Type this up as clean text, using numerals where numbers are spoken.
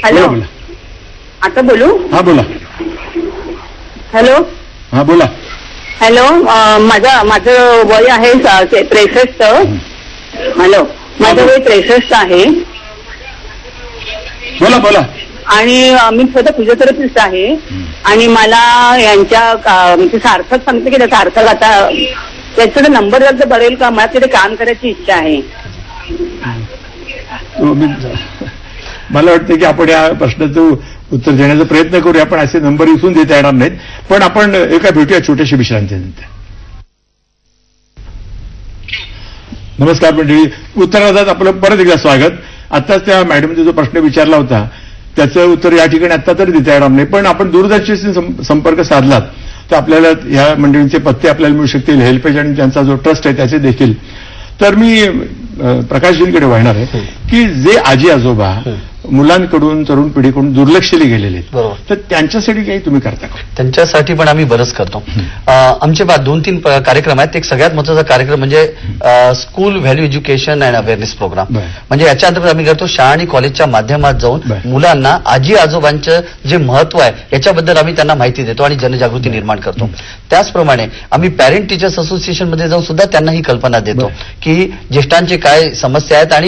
Hello, बोला. आता बोलू? हा बोला. हॅलो हा बोला. हॅलो, माझं वय आहे 63. हॅलो, माझं वय 63 आहे. बोला बोला. आणि मी स्वतः फिजिओथेरपिस्ट आहे. आणि मला यांच्या सार्थक सांगते की सार्थक आता त्याचा नंबर जर बरेल का? मला तिथे काम करायची इच्छा आहे. मला वाटतं की आपण या प्रश्नाचं उत्तर देण्याचा प्रयत्न करूया. आपण असे नंबर इथून देता येणार नाहीत, पण आपण एका भेटूया छोट्याशा विश्रांतीनंतर. नमस्कार मंडळी, उत्तरादात आपलं परत एकदा स्वागत. आत्ताच त्या मॅडमने जो प्रश्न विचारला होता त्याचं उत्तर या ठिकाणी आत्ता तर देता येणार नाही, पण आपण दूरदर्शनशी संपर्क साधलात तर आपल्याला या मंडळींचे पत्ते आपल्याला मिळू शकतील, हेल्पेज आणि त्यांचा जो ट्रस्ट आहे त्याचे देखील. तर मी प्रकाशजींकडे वाहणार आहे की जे आजी आजोबा मुलांकडून तरुण पिढीकडून दुर्लक्षले गेलेले आहेत, तर त्यांच्यासाठी काही तुम्ही करता का? त्यांच्यासाठी पण आम्ही बरंच करतो. आमचे 2-3 कार्यक्रम आहेत. एक सगळ्यात महत्वाचा कार्यक्रम म्हणजे school value education and awareness programme. म्हणजे याच्या अंतर्गत आम्ही करतो शाळा आणि कॉलेजच्या माध्यमात जाऊन मुलांना आजी आजोबांचं जे महत्व आहे याच्याबद्दल आम्ही त्यांना माहिती देतो आणि जनजागृती निर्माण करतो. त्याचप्रमाणे आम्ही पॅरेंट टीचर्स असोसिएशनमध्ये जाऊन सुद्धा त्यांना ही कल्पना देतो की ज्येष्ठांचे काय समस्या आहेत आणि